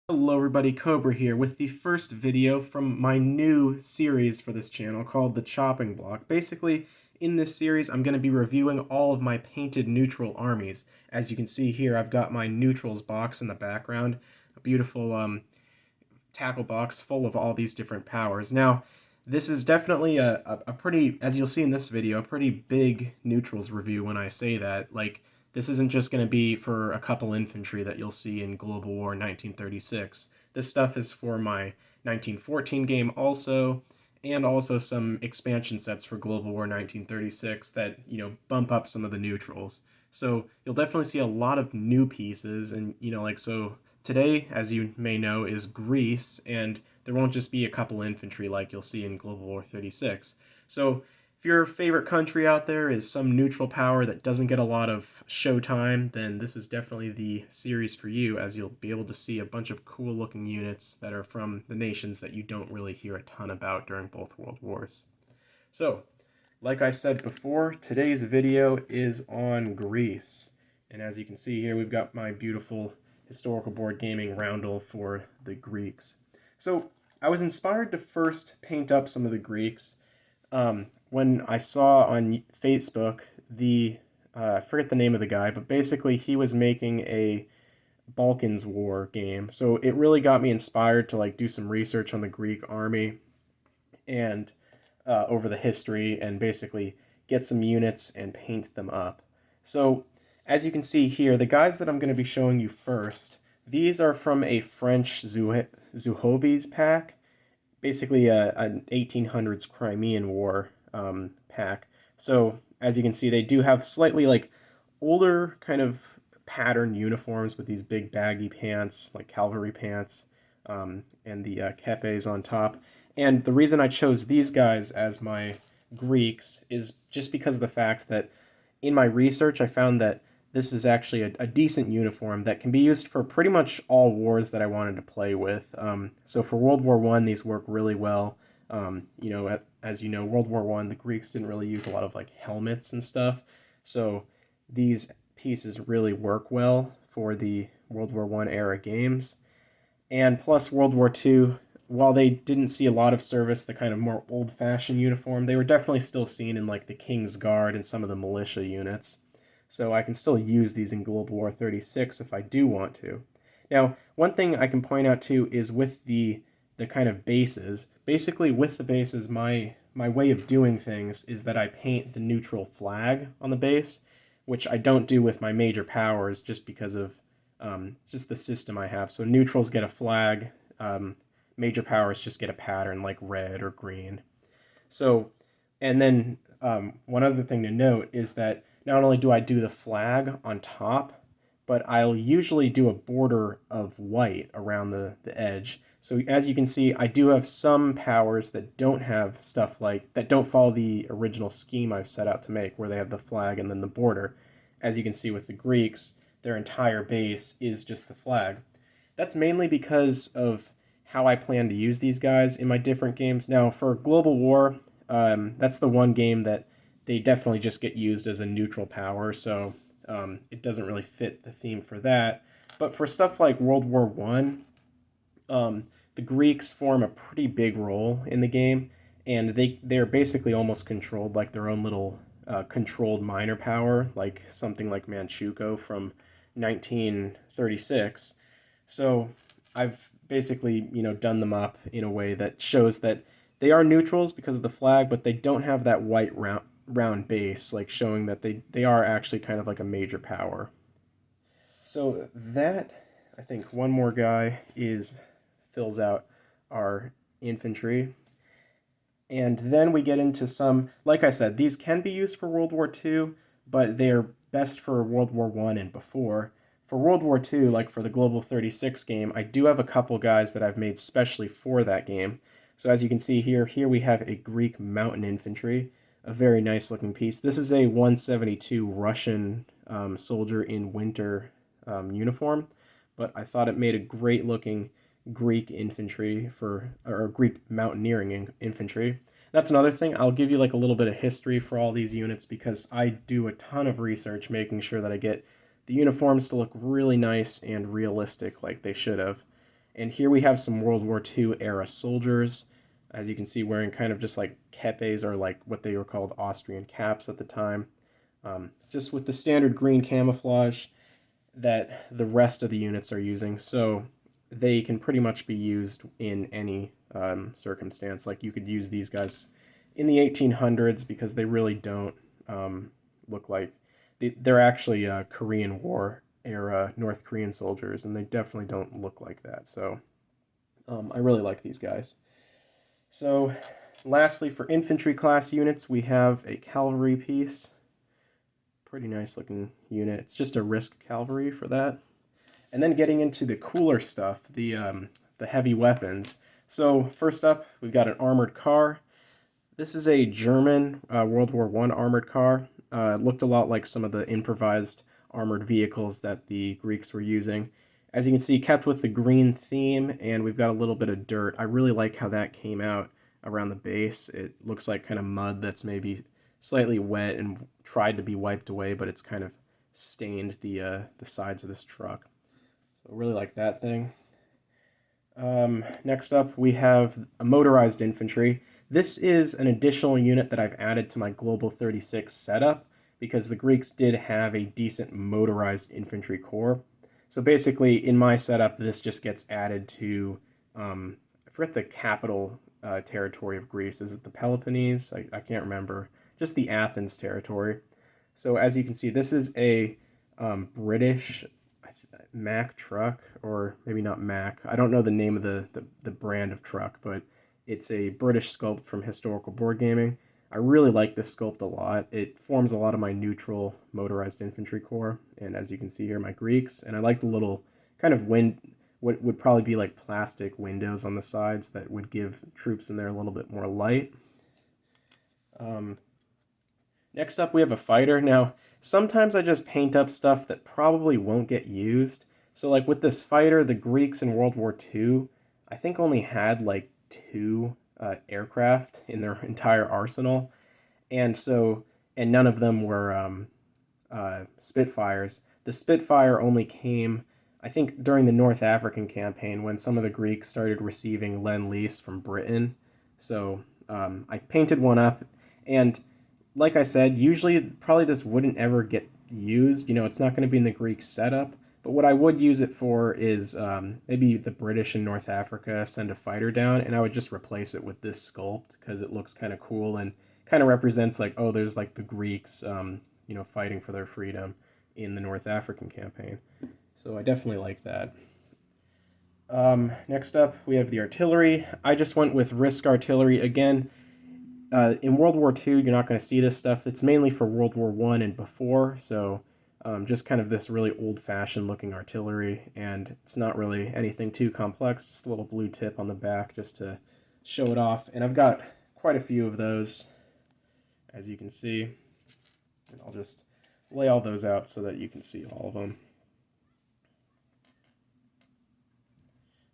Hello everybody, Cobra here with the first video from my new series for this channel called The Chopping Block. Basically, in this series, I'm going to be reviewing all of my painted neutral armies. As you can see here, I've got my neutrals box in the background, a beautiful tackle box full of all these different powers. Now, this is definitely a pretty, as you'll see in this video, a pretty big neutrals review when I say that. Like, this isn't just going to be for a couple infantry that you'll see in Global War 1936. This stuff is for my 1914 game also, and also some expansion sets for Global War 1936 that, bump up some of the neutrals. So you'll definitely see a lot of new pieces, and, so today, as you may know, is Greece, and there won't just be a couple infantry like you'll see in Global War 36. So if your favorite country out there is some neutral power that doesn't get a lot of showtime, then this is definitely the series for you, as you'll be able to see a bunch of cool looking units that are from the nations that you don't really hear a ton about during both World Wars. So, like I said before, today's video is on Greece. And as you can see here, we've got my beautiful historical board gaming roundel for the Greeks. So, I was inspired to first paint up some of the Greeks when I saw on Facebook I forget the name of the guy, but basically he was making a Balkans War game. So it really got me inspired to do some research on the Greek army and over the history and basically get some units and paint them up. So as you can see here, the guys that I'm going to be showing you first, these are from a French Zuhovi's pack, basically an 1800s Crimean War pack. So as you can see, they do have slightly older kind of pattern uniforms with these big baggy pants, like cavalry pants, and the kepes on top. And the reason I chose these guys as my Greeks is just because of the fact that in my research I found that this is actually a decent uniform that can be used for pretty much all wars that I wanted to play with. So for World War I, these work really well. As you know, World War I, the Greeks didn't really use a lot of helmets and stuff. So these pieces really work well for the World War I era games. And plus World War II, while they didn't see a lot of service, the kind of more old-fashioned uniform, they were definitely still seen in the King's Guard and some of the militia units. So I can still use these in Global War 36 if I do want to. Now, one thing I can point out too is with the kind of bases. Basically, with the bases, my way of doing things is that I paint the neutral flag on the base, which I don't do with my major powers just because of it's just the system I have. So neutrals get a flag, major powers just get a pattern like red or green. So, and then one other thing to note is that not only do I do the flag on top, but I'll usually do a border of white around the edge. So as you can see, I do have some powers that don't have stuff that don't follow the original scheme I've set out to make, where they have the flag and then the border. As you can see with the Greeks, their entire base is just the flag. That's mainly because of how I plan to use these guys in my different games. Now, for Global War, that's the one game that they definitely just get used as a neutral power, so it doesn't really fit the theme for that. But for stuff like World War One, the Greeks form a pretty big role in the game, and they're basically almost controlled like their own little controlled minor power, like something like Manchukuo from 1936. So I've basically done them up in a way that shows that they are neutrals because of the flag, but they don't have that white round base, showing that they are actually kind of like a major power. So that, I think one more guy fills out our infantry. And then we get into some, like I said, these can be used for World War II, but they're best for World War I and before. For World War II, like for the Global 36 game, I do have a couple guys that I've made specially for that game. So as you can see here we have a Greek mountain infantry, a very nice looking piece. This is a 172 Russian soldier in winter uniform, but I thought it made a great looking Greek infantry or Greek mountaineering infantry. That's another thing. I'll give you a little bit of history for all these units because I do a ton of research making sure that I get the uniforms to look really nice and realistic like they should have. And here we have some World War II era soldiers, as you can see, wearing kind of just like kepes, or like what they were called Austrian caps at the time. Just with the standard green camouflage that the rest of the units are using. So they can pretty much be used in any circumstance. Like you could use these guys in the 1800s because they really don't look like... They're actually Korean War era North Korean soldiers, and they definitely don't look like that. So I really like these guys. So lastly, for infantry class units, we have a cavalry piece. Pretty nice looking unit. It's just a Risk cavalry for that. And then getting into the cooler stuff, the heavy weapons. So first up, we've got an armored car. This is a German World War I armored car. It looked a lot like some of the improvised armored vehicles that the Greeks were using. As you can see, kept with the green theme, and we've got a little bit of dirt. I really like how that came out around the base. It looks like kind of mud that's maybe slightly wet and tried to be wiped away, but it's kind of stained the sides of this truck. So I really like that thing. Next up, we have a motorized infantry. This is an additional unit that I've added to my Global 36 setup because the Greeks did have a decent motorized infantry corps. So basically, in my setup, this just gets added to, I forget the capital territory of Greece. Is it the Peloponnese? I can't remember. Just the Athens territory. So as you can see, this is a British Mack truck, or maybe not Mack. I don't know the name of the brand of truck, but it's a British sculpt from Historical Wargaming. I really like this sculpt a lot. It forms a lot of my neutral motorized infantry corps, and as you can see here, my Greeks. And I like the little kind of what would probably be like plastic windows on the sides that would give troops in there a little bit more light. Next up, we have a fighter. Now, sometimes I just paint up stuff that probably won't get used. So like with this fighter, the Greeks in World War II, I think only had like 2 aircraft in their entire arsenal. And none of them were Spitfires. The Spitfire only came, I think, during the North African campaign when some of the Greeks started receiving Lend-Lease from Britain. So I painted one up, and like I said, usually probably this wouldn't ever get used. You know, it's not going to be in the Greek setup. But what I would use it for is maybe the British in North Africa send a fighter down, and I would just replace it with this sculpt because it looks kind of cool and kind of represents like, oh, there's like the Greeks, fighting for their freedom in the North African campaign. So I definitely like that. Next up, we have the artillery. I just went with Risk artillery again. In World War II, you're not going to see this stuff. It's mainly for World War I and before, so just kind of this really old-fashioned looking artillery, and it's not really anything too complex, just a little blue tip on the back just to show it off. And I've got quite a few of those, as you can see, and I'll just lay all those out so that you can see all of them.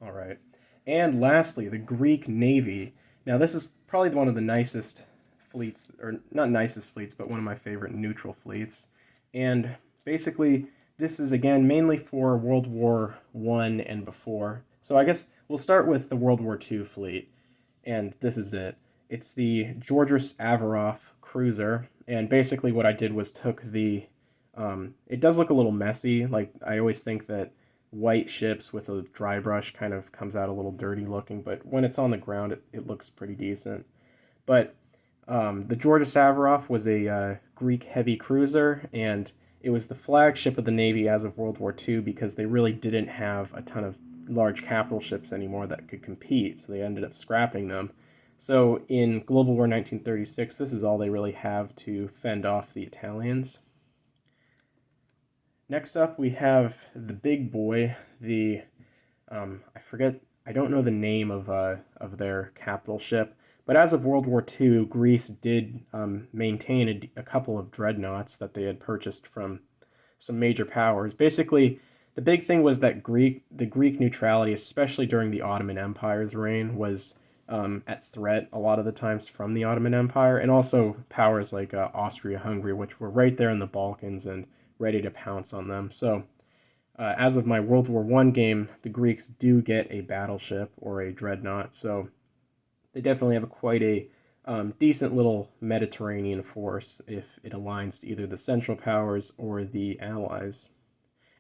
All right, and lastly, the Greek Navy. Now this is probably one of the nicest fleets, or not nicest fleets, but one of my favorite neutral fleets. And basically, this is, again, mainly for World War I and before. So I guess we'll start with the World War II fleet, and this is it. It's the Georgios Averof cruiser, and basically what I did was took the... it does look a little messy. Like, I always think that white ships with a dry brush kind of comes out a little dirty looking, but when it's on the ground, it looks pretty decent. But the Georgios Averof was a Greek heavy cruiser, and it was the flagship of the Navy as of World War II because they really didn't have a ton of large capital ships anymore that could compete, so they ended up scrapping them. So in Global War 1936, this is all they really have to fend off the Italians. Next up, we have the big boy, I don't know the name of their capital ship, but as of World War II, Greece did maintain a couple of dreadnoughts that they had purchased from some major powers. Basically, the big thing was that the Greek neutrality, especially during the Ottoman Empire's reign, was at threat a lot of the times from the Ottoman Empire, and also powers like Austria-Hungary, which were right there in the Balkans and ready to pounce on them. So As of my World War I game, the Greeks do get a battleship or a dreadnought, so they definitely have quite a decent little Mediterranean force if it aligns to either the Central Powers or the Allies.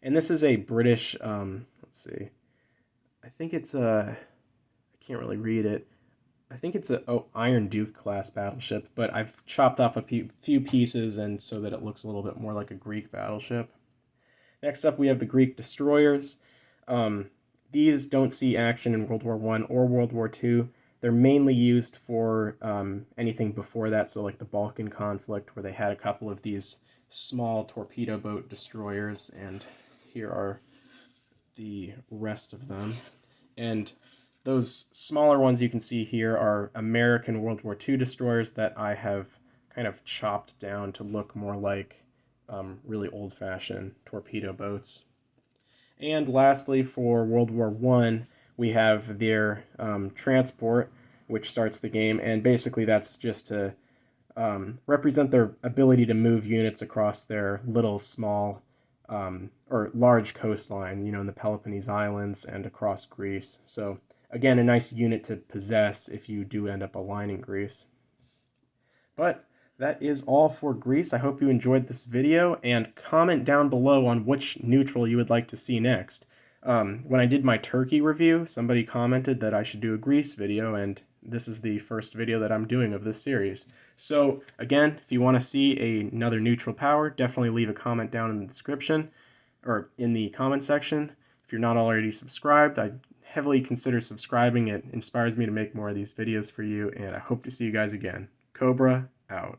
And this is a British, let's see, I think it's a, I can't really read it. I think it's a Iron Duke class battleship, but I've chopped off a few pieces and so that it looks a little bit more like a Greek battleship. Next up, we have the Greek destroyers. These don't see action in World War I or World War II. They're mainly used for anything before that, so like the Balkan conflict, where they had a couple of these small torpedo boat destroyers, and here are the rest of them. And those smaller ones you can see here are American World War II destroyers that I have kind of chopped down to look more like really old-fashioned torpedo boats. And lastly, for World War I, we have their transport, which starts the game, and basically that's just to represent their ability to move units across their little, small, or large coastline, in the Peloponnese Islands and across Greece. So again, a nice unit to possess if you do end up aligning Greece. But that is all for Greece. I hope you enjoyed this video, and comment down below on which neutral you would like to see next. When I did my Turkey review, somebody commented that I should do a Greece video, and this is the first video that I'm doing of this series. So again, if you want to see another neutral power, definitely leave a comment down in the description, or in the comment section. If you're not already subscribed, I heavily consider subscribing. It inspires me to make more of these videos for you, and I hope to see you guys again. Cobra, out.